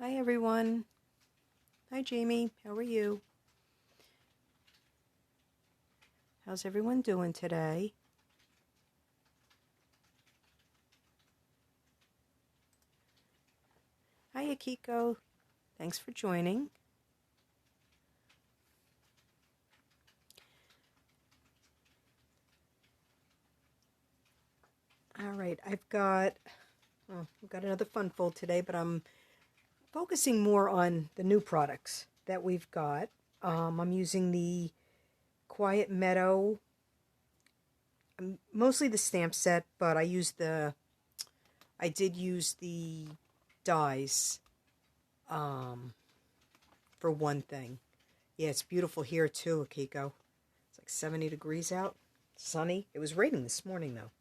Hi everyone. Hi Jamie, how are you? How's everyone doing today? Hi Akiko, thanks for joining. Alright, I've got another fun fold today, but I'm focusing more on the new products that we've got. I'm using the Quiet Meadow, mostly the stamp set, but I did use the dies for one thing. Yeah, it's beautiful here too, Akiko. It's like 70 degrees out, sunny. It was raining this morning though.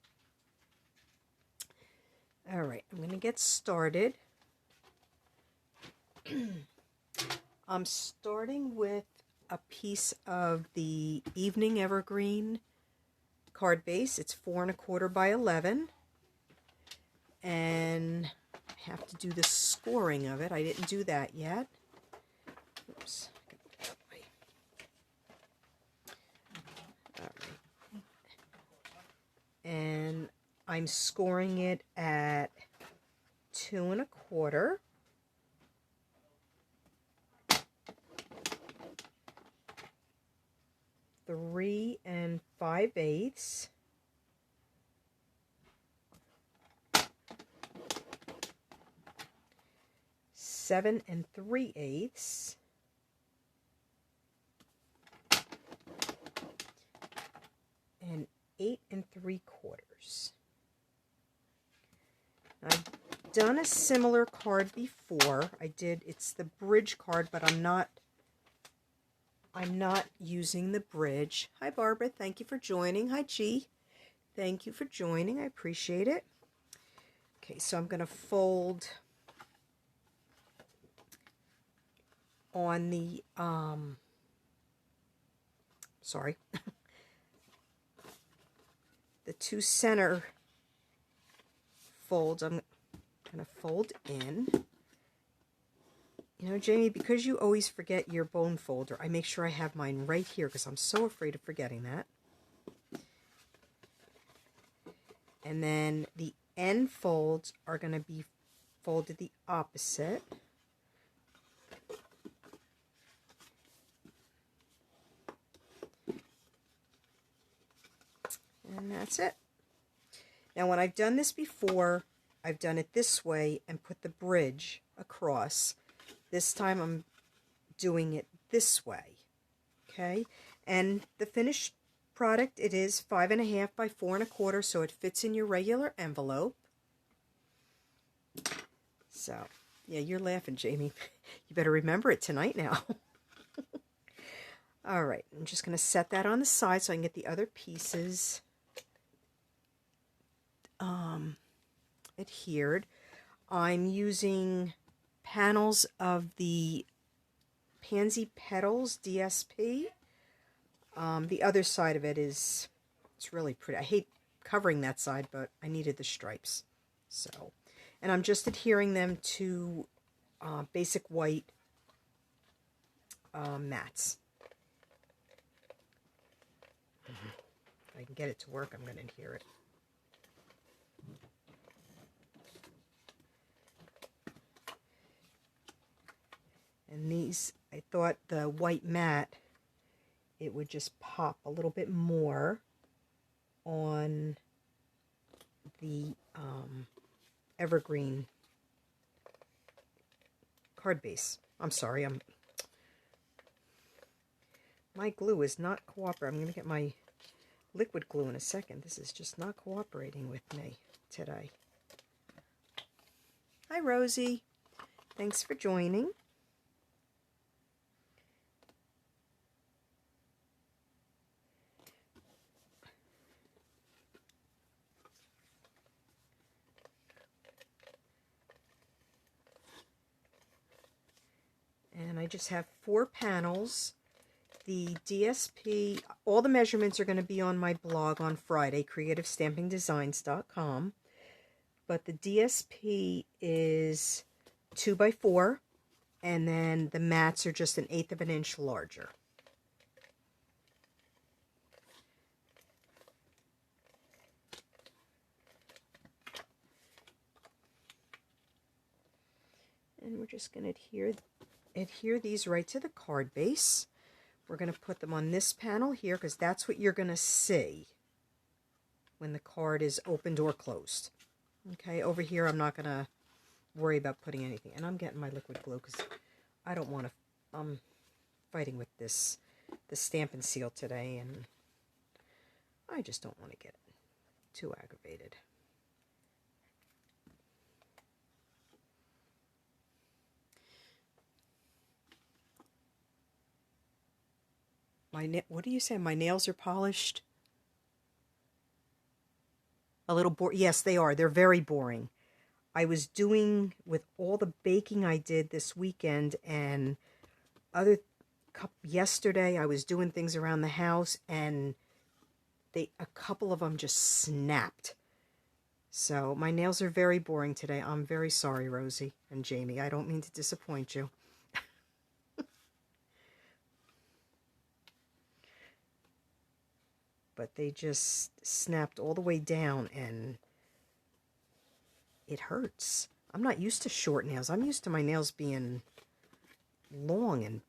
All right, I'm going to get started. I'm starting with a piece of the Evening Evergreen card base. It's 4 1/4 by 11. And I have to do the scoring of it. I didn't do that yet. Oops. All right. And I'm scoring it at 2 1/4. 3 5/8. Seven 3/8. And 8 3/4. I've done a similar card before. It's the bridge card, but I'm not using the bridge. Hi Barbara, thank you for joining. Hi G, thank you for joining. I appreciate it. Okay, so I'm going to fold on the the two center folds. I'm going to fold in. You know, Jamie, because you always forget your bone folder, I make sure I have mine right here because I'm so afraid of forgetting that. And then the end folds are going to be folded the opposite. And that's it. Now, when I've done this before, I've done it this way and put the bridge across. This time I'm doing it this way, okay? And the finished product, it is 5 1/2 by 4 1/4, so it fits in your regular envelope. So, yeah, you're laughing, Jamie. You better remember it tonight now. All right, I'm just going to set that on the side so I can get the other pieces adhered. I'm using panels of the Pansy Petals DSP. The other side of it's really pretty. I hate covering that side, but I needed the stripes. So, and I'm just adhering them to basic white mats. If I can get it to work, I'm going to adhere it. And these, I thought the white mat, it would just pop a little bit more on the evergreen card base. I'm sorry, my glue is not cooperating. I'm going to get my liquid glue in a second. This is just not cooperating with me today. Hi Rosie, thanks for joining. And I just have 4 panels. The DSP, all the measurements are going to be on my blog on Friday, creativestampingdesigns.com. But the DSP is 2 by 4 And then the mats are just 1/8 of an inch larger. And we're just going to adhere these right to the card base. We're going to put them on this panel here because that's what you're going to see when the card is opened or closed. Okay, over here I'm not going to worry about putting anything. And I'm getting my liquid glue because I don't want to, I'm fighting with the Stampin' Seal today, and I just don't want to get too aggravated. What do you say? My nails are polished? A little boring. Yes, they are. They're very boring. I was doing, with all the baking I did this weekend and yesterday, I was doing things around the house, and a couple of them just snapped. So my nails are very boring today. I'm very sorry, Rosie and Jamie. I don't mean to disappoint you. But they just snapped all the way down, and it hurts. I'm not used to short nails. I'm used to my nails being long, and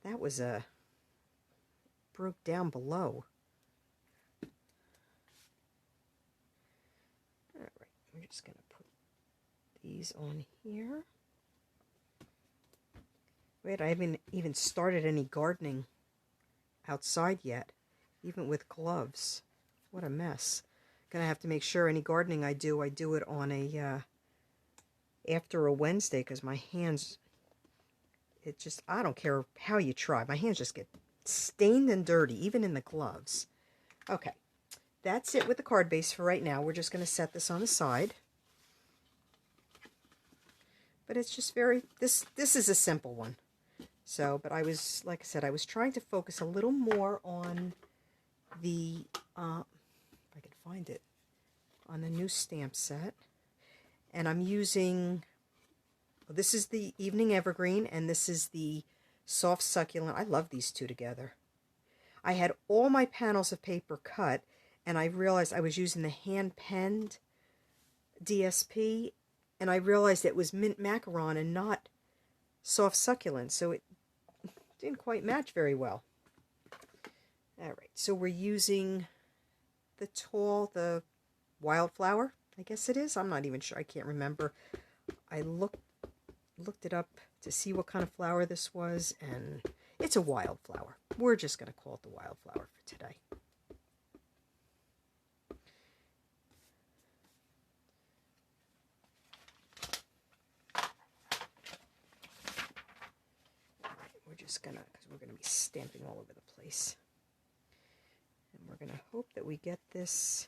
that was broke down below. All right, we're just going to put these on here. Wait, I haven't even started any gardening outside yet, even with gloves. What a mess. Gonna have to make sure any gardening I do it on a after a Wednesday, because my hands, I don't care how you try, my hands just get stained and dirty, even in the gloves. Okay, that's it with the card base for right now. We're just going to set this on the side. But it's just this is a simple one. So, but I was, like I said, I was trying to focus a little more on the, if I can find it, on the new stamp set. And I'm using, this is the Evening Evergreen, and this is the Soft Succulent. I love these two together. I had all my panels of paper cut, and I realized I was using the hand-penned DSP, and I realized it was mint macaron and not soft succulent, so it didn't quite match very well. All right, so we're using the wildflower, I guess it is. I'm not even sure. I can't remember. I looked it up to see what kind of flower this was, and it's a wildflower. We're just going to call it the wildflower for today. We're just gonna, because we're gonna be stamping all over the place, and we're gonna hope that we get this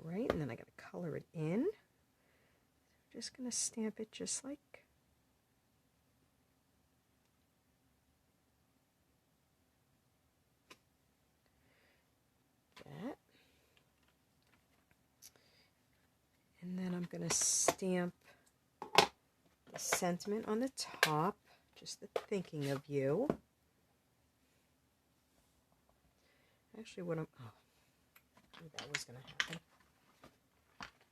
right. And then I gotta color it in. Just gonna stamp it just like that, and then I'm gonna stamp the sentiment on the top, just the thinking of you. Actually, what that was going to happen.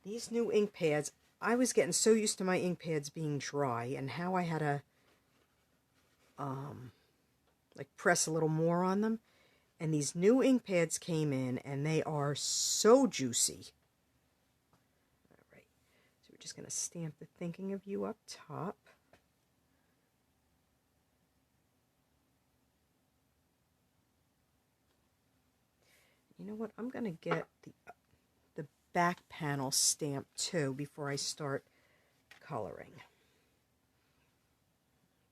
These new ink pads, I was getting so used to my ink pads being dry, and how I had to like press a little more on them. And these new ink pads came in, and they are so juicy. We're just going to stamp the thinking of you up top. You know what? I'm going to get the back panel stamped too before I start coloring.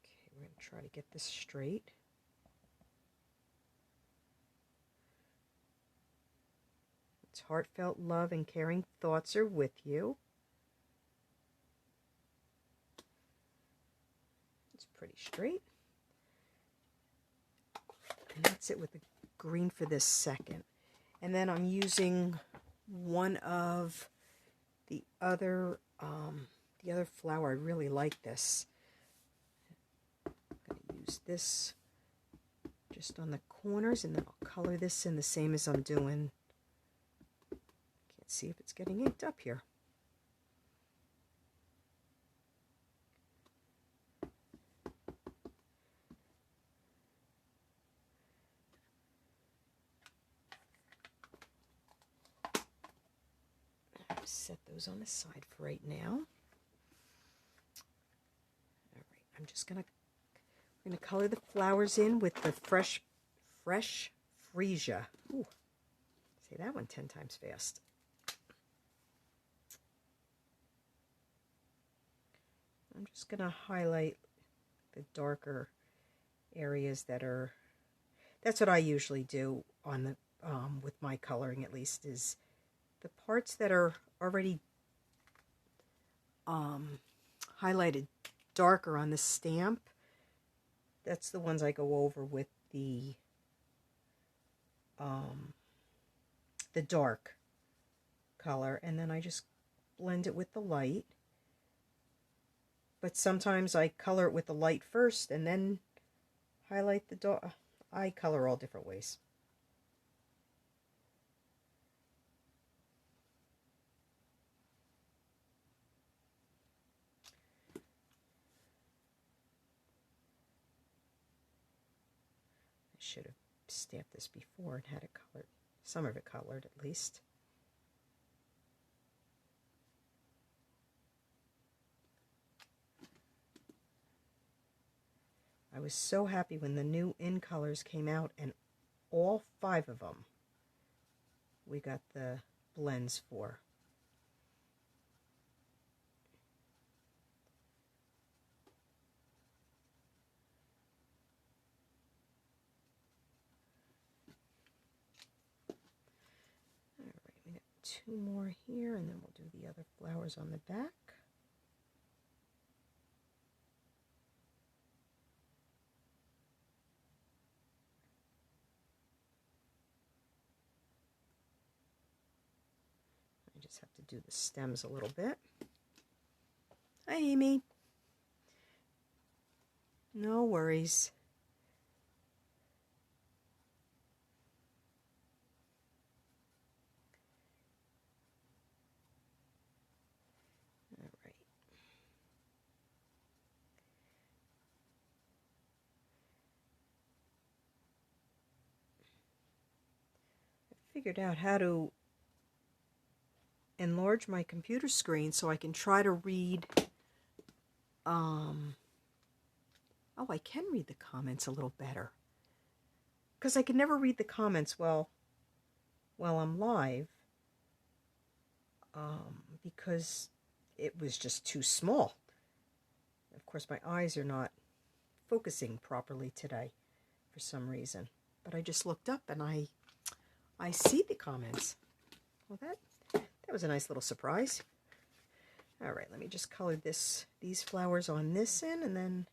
Okay, we're going to try to get this straight. It's heartfelt love and caring thoughts are with you. Pretty straight. And that's it with the green for this second. And then I'm using one of the other the other flower, I really like this. I'm going to use this just on the corners, and then I'll color this in the same as I'm doing. Can't see if it's getting inked up here. Set those on the side for right now. All right, I'm just gonna color the flowers in with the fresh freesia. Ooh, say that one 10 times fast. I'm just gonna highlight the darker areas that are. That's what I usually do on the with my coloring, at least, is the parts that are already highlighted darker on the stamp. That's the ones I go over with the dark color, and then I just blend it with the light. But sometimes I color it with the light first and then highlight the dark. I color all different ways. I should have stamped this before and had it colored. Some of it colored, at least. I was so happy when the new in colors came out, and all 5 of them we got the blends for. All right, we got 2 more here, and then we'll do the other flowers on the back. I just have to do the stems a little bit. Hi, Amy. No worries. All right. I figured out how to enlarge my computer screen so I can try to read. Oh, I can read the comments a little better, because I can never read the comments while I'm live, because it was just too small. Of course, my eyes are not focusing properly today for some reason, but I just looked up and I see the comments. Well, that was a nice little surprise. All right, let me just color these flowers on this end, and then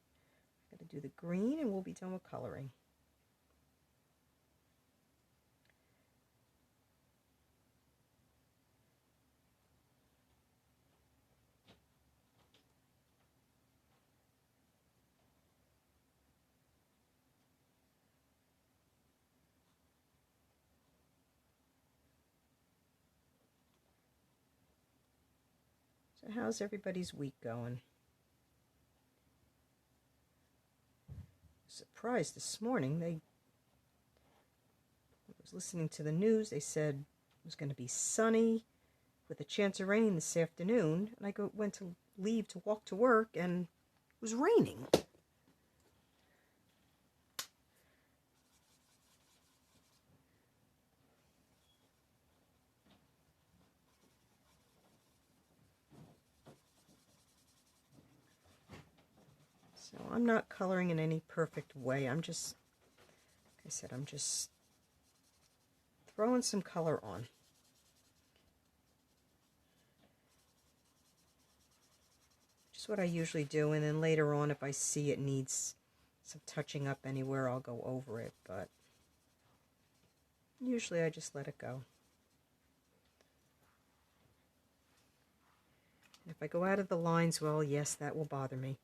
I'm going to do the green, and we'll be done with coloring. So how's everybody's week going? Surprised this morning. I was listening to the news. They said it was going to be sunny with a chance of rain this afternoon, and I went to leave to walk to work, and it was raining. So I'm not coloring in any perfect way. I'm just, like I said, I'm just throwing some color on. Just what I usually do, and then later on, if I see it needs some touching up anywhere, I'll go over it, but usually I just let it go. If I go out of the lines, well, yes, that will bother me.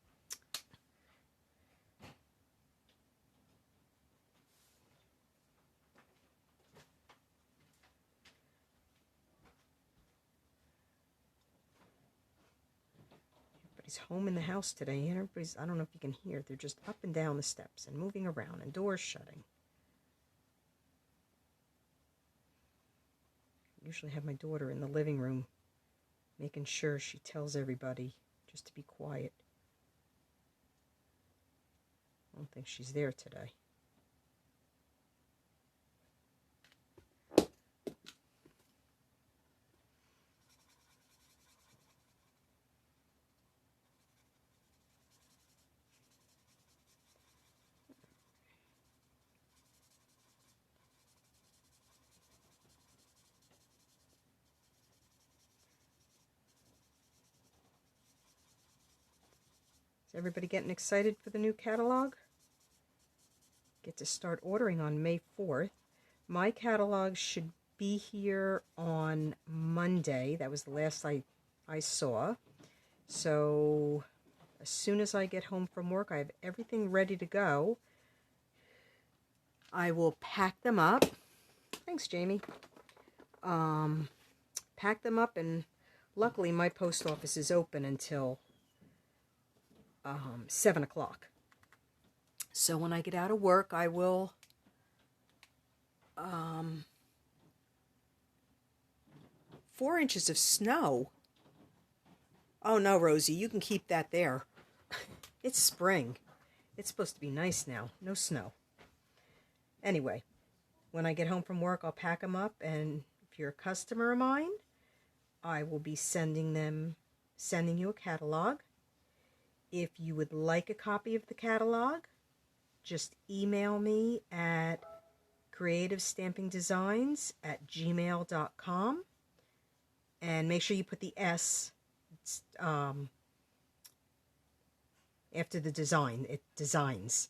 Everybody's home in the house today, and everybody's, I don't know if you can hear, they're just up and down the steps and moving around and doors shutting. I usually have my daughter in the living room making sure she tells everybody just to be quiet. I don't think she's there today. Is everybody getting excited for the new catalog? Get to start ordering on May 4th. My catalog should be here on Monday. That was the last I saw. So as soon as I get home from work, I have everything ready to go. I will pack them up. Thanks, Jamie. Pack them up, and luckily my post office is open until 7 o'clock. So when I get out of work, I will 4 inches of snow. Oh no, Rosie, you can keep that there. It's spring. It's supposed to be nice now. No snow. Anyway, when I get home from work, I'll pack them up, and if you're a customer of mine, I will be sending you a catalog. If you would like a copy of the catalog, just email me at creativestampingdesigns@gmail.com, and make sure you put the S after the design. It designs.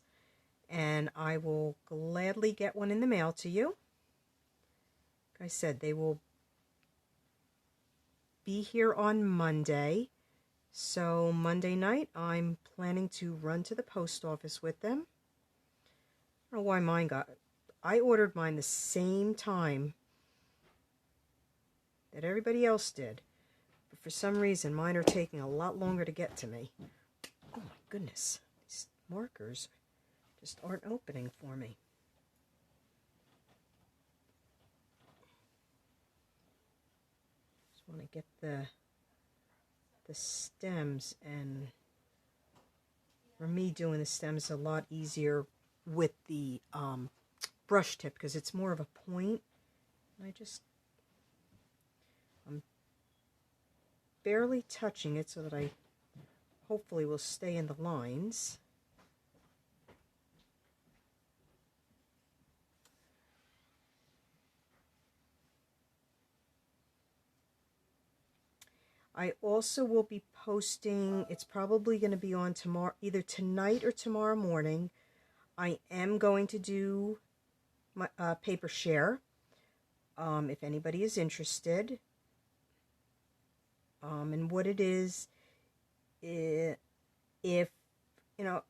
And I will gladly get one in the mail to you. Like I said, they will be here on Monday. So Monday night, I'm planning to run to the post office with them. I don't know why I ordered mine the same time that everybody else did. But for some reason, mine are taking a lot longer to get to me. Oh my goodness, these markers just aren't opening for me. Just want to get the stems, and for me, doing the stems is a lot easier with the brush tip because it's more of a point. I'm barely touching it so that I hopefully will stay in the lines. I also will be posting, it's probably going to be on tomorrow, either tonight or tomorrow morning. I am going to do my paper share, if anybody is interested. And what it is, if, you know,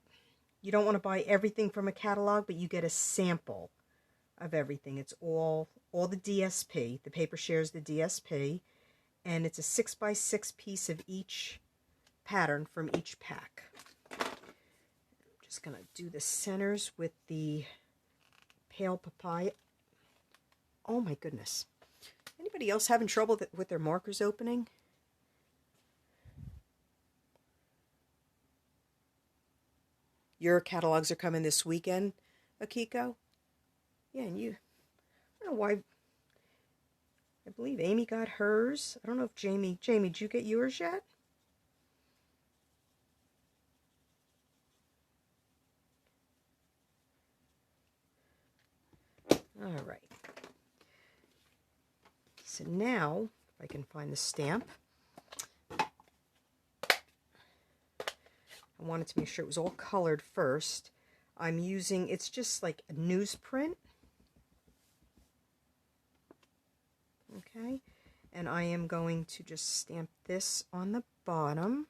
you don't want to buy everything from a catalog, but you get a sample of everything. It's all the DSP. The paper share is the DSP. And it's a 6x6 piece of each pattern from each pack. I'm just going to do the centers with the pale papaya. Oh my goodness. Anybody else having trouble with their markers opening? Your catalogs are coming this weekend, Akiko? Yeah, and you, I don't know why. I believe Amy got hers. I don't know if Jamie, did you get yours yet? All right. So now, if I can find the stamp, I wanted to make sure it was all colored first. I'm using, it's just like a newsprint. Okay, And I am going to just stamp this on the bottom.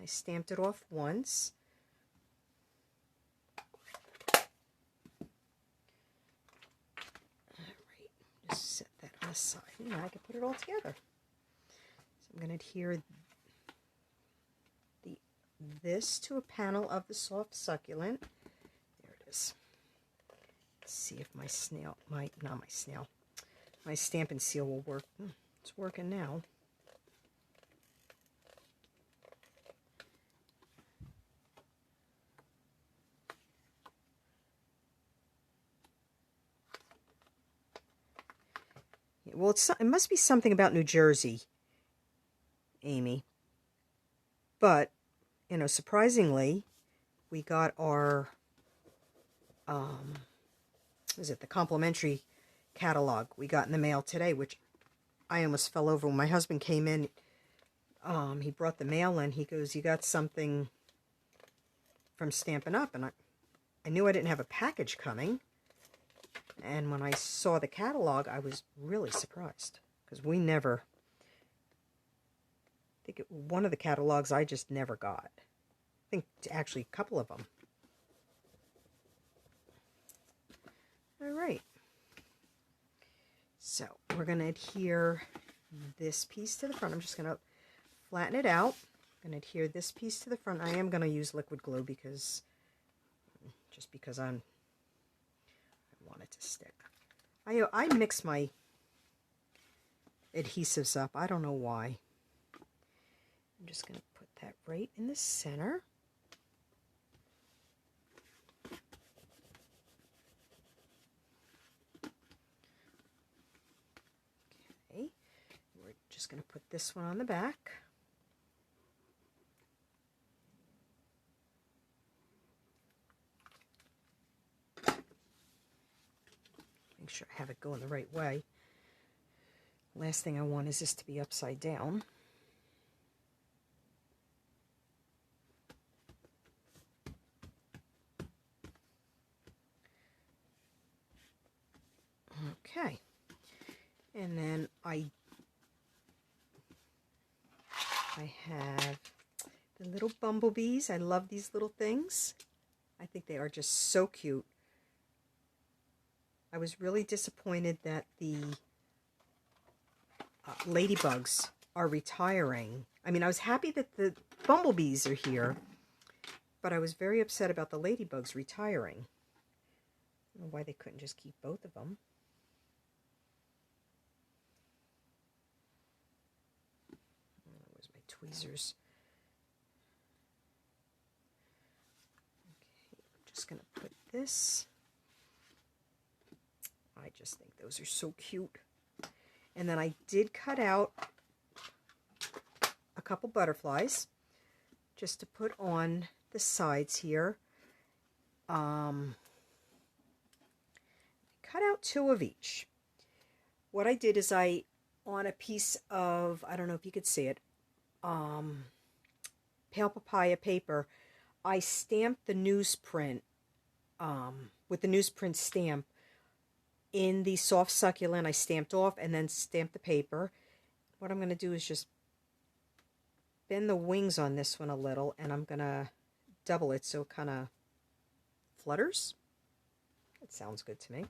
I stamped it off once. Alright, just set that on the side. And now I can put it all together. So I'm going to adhere this to a panel of the soft succulent. There it is. Let's see if my my Stampin' seal will work. It's working now. Well, it must be something about New Jersey, Amy. But, you know, surprisingly, we got our, the complimentary catalog we got in the mail today, which I almost fell over when my husband came in. He brought the mail in. He goes, "You got something from Stampin' Up?" And I knew I didn't have a package coming. And when I saw the catalog, I was really surprised. Because we never... I think one of the catalogs I just never got. I think actually a couple of them. Alright. So, we're going to adhere this piece to the front. I'm just going to flatten it out. I'm going to adhere this piece to the front. I am going to use liquid glue because... just because I want it to stick. I mix my adhesives up. I don't know why. I'm just going to put that right in the center. Okay. We're just going to put this one on the back. Make sure I have it going the right way. Last thing I want is this to be upside down. Okay. And then I have the little bumblebees. I love these little things. I think they are just so cute. I was really disappointed that the ladybugs are retiring. I mean, I was happy that the bumblebees are here, but I was very upset about the ladybugs retiring. I don't know why they couldn't just keep both of them. Where's my tweezers? Okay, I'm just going to put this. I just think those are so cute. And then I did cut out a couple butterflies just to put on the sides here. Cut out 2 of each. What I did is on a piece of, I don't know if you could see it, pale papaya paper, I stamped the newsprint with the newsprint stamp in the soft succulent. I stamped off and then stamped the paper. What I'm going to do is just bend the wings on this one a little, and I'm going to double it so it kind of flutters. That sounds good to me.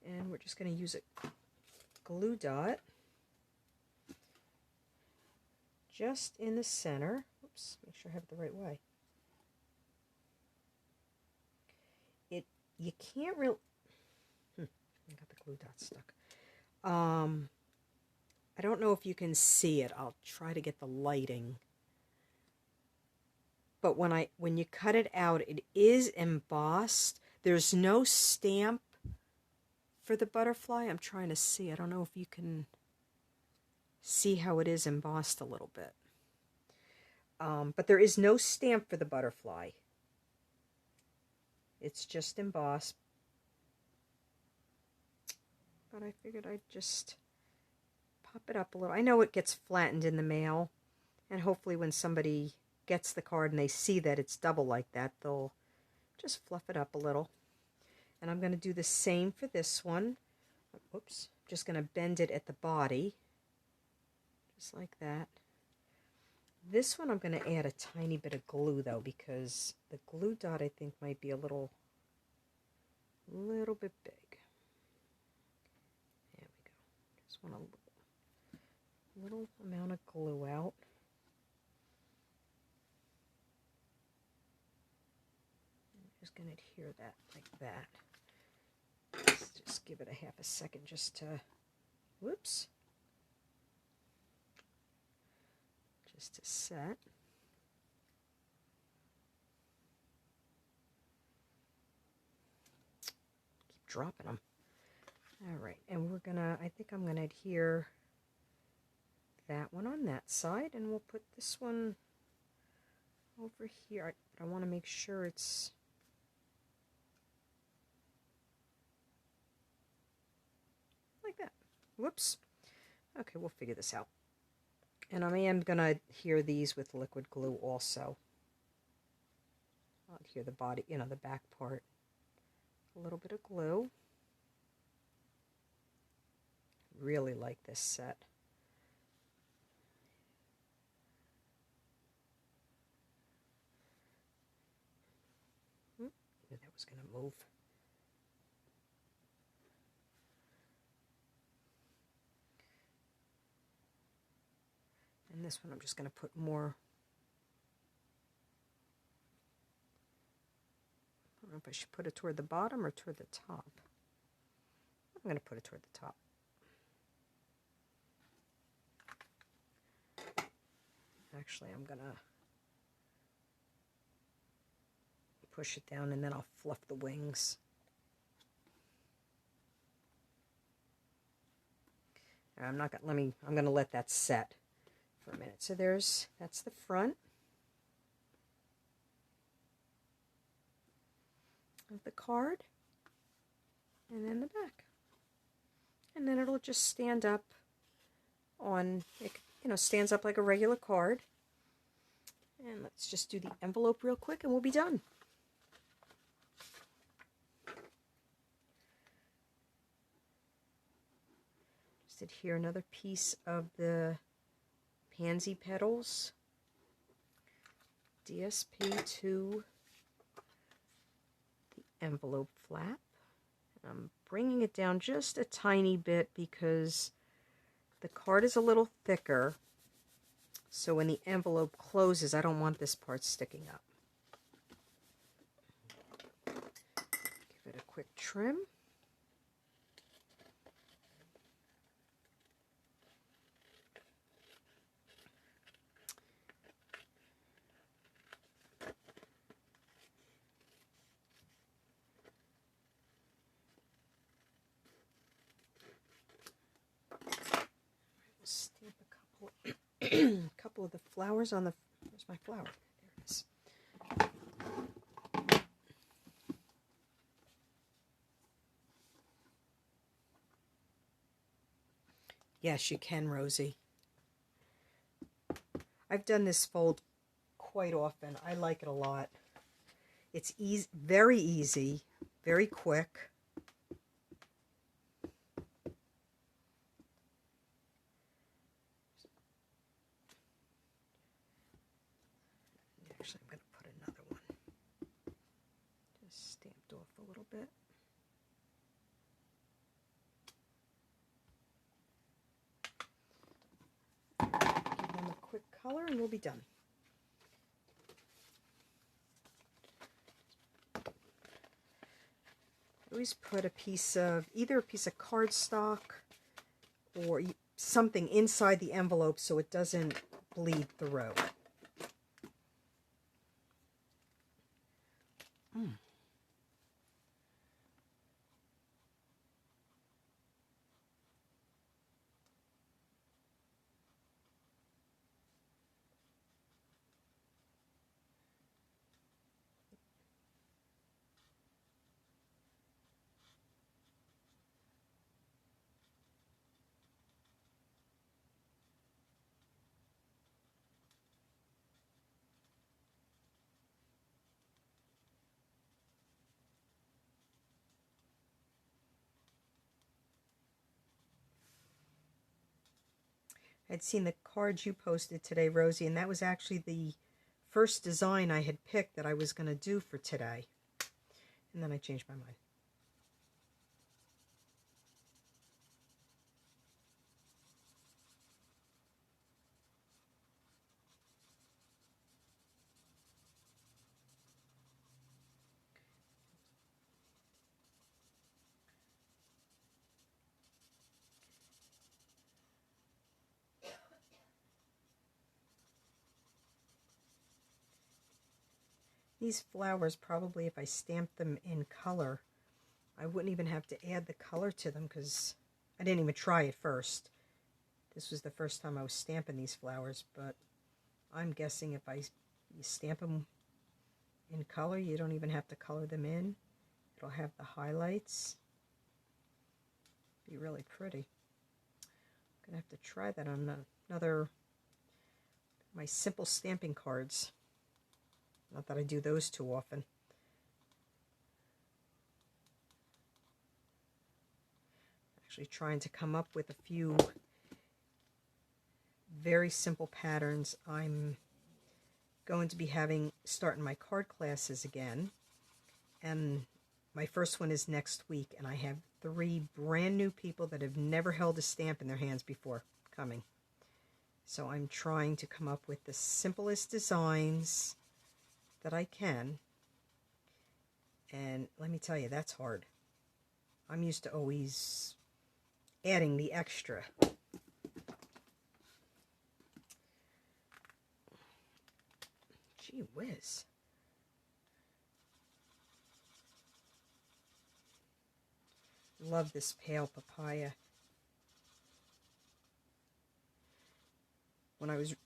And we're just going to use a glue dot just in the center. Oops, make sure I have it the right way. You can't really... I got the glue dot stuck. I don't know if you can see it. I'll try to get the lighting. But when you cut it out, it is embossed. There's no stamp for the butterfly. I'm trying to see. I don't know if you can see how it is embossed a little bit. But there is no stamp for the butterfly. It's just embossed. But I figured I'd just pop it up a little. I know it gets flattened in the mail, and hopefully when somebody gets the card and they see that it's double like that, they'll just fluff it up a little. And I'm going to do the same for this one. Oops, just going to bend it at the body, just like that. This one I'm going to add a tiny bit of glue though, because the glue dot I think might be a little bit big. There we go. Just want a little amount of glue out. I'm just going to adhere that like that. Let's just give it a half a second just to, whoops, just to set. Keep dropping them. All right, and we're gonna, I think I'm gonna adhere that one on that side, and we'll put this one over here. I want to make sure it's like that. Whoops. Okay, we'll figure this out. And I am going to adhere these with liquid glue also. I'll adhere the body, the back part. A little bit of glue. Really like this set. Knew that was going to move. And this one I'm just going to put more. I don't know if I should put it toward the bottom or toward the top. I'm going to put it toward the top. Actually, I'm going to push it down and then I'll fluff the wings. I'm not going I'm going to let that set for a minute. So that's the front of the card, and then the back. And then it'll just stand up on, it stands up like a regular card. And let's just do the envelope real quick and we'll be done. Just adhere another piece of the pansy petals, DSP to the envelope flap. I'm bringing it down just a tiny bit because the card is a little thicker, so when the envelope closes, I don't want this part sticking up. Give it a quick trim. Stamp a couple of the flowers on the, where's my flower? There it is. Yes, you can, Rosie. I've done this fold quite often. I like it a lot. It's easy, very easy, very quick. Actually, I'm going to put another one. Just stamped off a little bit. Give them a quick color and we'll be done. Always put a piece of, either a piece of cardstock or something inside the envelope so it doesn't bleed through. I'd seen the cards you posted today, Rosie, and that was actually the first design I had picked that I was going to do for today. And then I changed my mind. These flowers, probably if I stamped them in color, I wouldn't even have to add the color to them because I didn't even try it first. This was the first time I was stamping these flowers, but I'm guessing if you stamp them in color, you don't even have to color them in. It'll have the highlights. Be really pretty. I'm going to have to try that on my simple stamping cards. Not that I do those too often. Actually trying to come up with a few very simple patterns. I'm going to be starting my card classes again, and my first one is next week, and I have 3 brand new people that have never held a stamp in their hands before coming. So I'm trying to come up with the simplest designs that I can, and let me tell you, that's hard. I'm used to always adding the extra. Gee whiz. Love this pale papaya. When I was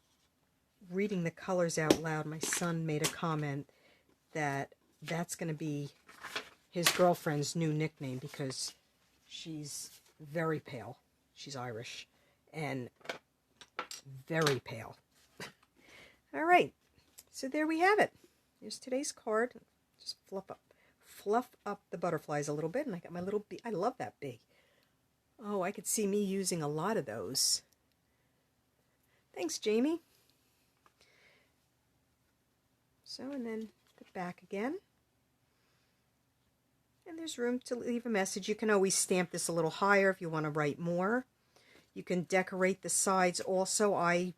reading the colors out loud, my son made a comment that that's going to be his girlfriend's new nickname because she's very pale. She's Irish and very pale. All right, so there we have it. Here's today's card. Just fluff up the butterflies a little bit, and I got my little bee. I love that bee. Oh, I could see me using a lot of those. Thanks, Jamie. So, and then the back again. And there's room to leave a message. You can always stamp this a little higher if you want to write more. You can decorate the sides also. I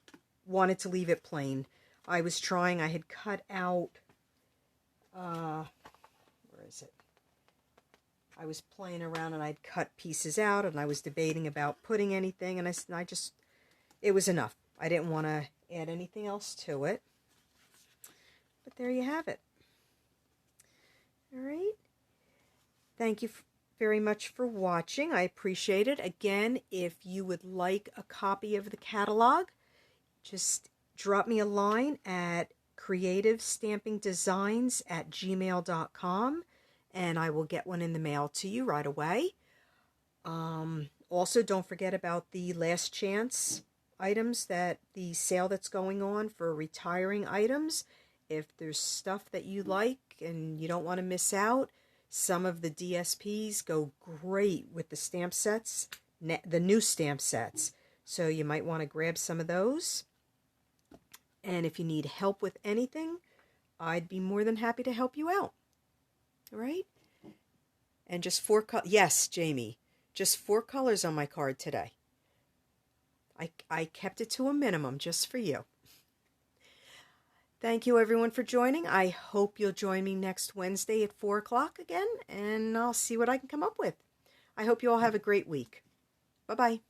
wanted to leave it plain. I had cut out, where is it? I was playing around and I'd cut pieces out and I was debating about putting anything, and it was enough. I didn't want to add anything else to it. But there you have it. All right. Thank you very much for watching. I appreciate it. Again, if you would like a copy of the catalog, just drop me a line at creativestampingdesigns@gmail.com and I will get one in the mail to you right away. Also, don't forget about the last chance items, the sale that's going on for retiring items. If there's stuff that you like and you don't want to miss out, some of the DSPs go great with the stamp sets, the new stamp sets. So you might want to grab some of those. And if you need help with anything, I'd be more than happy to help you out. All right? And just 4 colors. Yes, Jamie, just 4 colors on my card today. I kept it to a minimum just for you. Thank you, everyone, for joining. I hope you'll join me next Wednesday at 4 o'clock again, and I'll see what I can come up with. I hope you all have a great week. Bye-bye.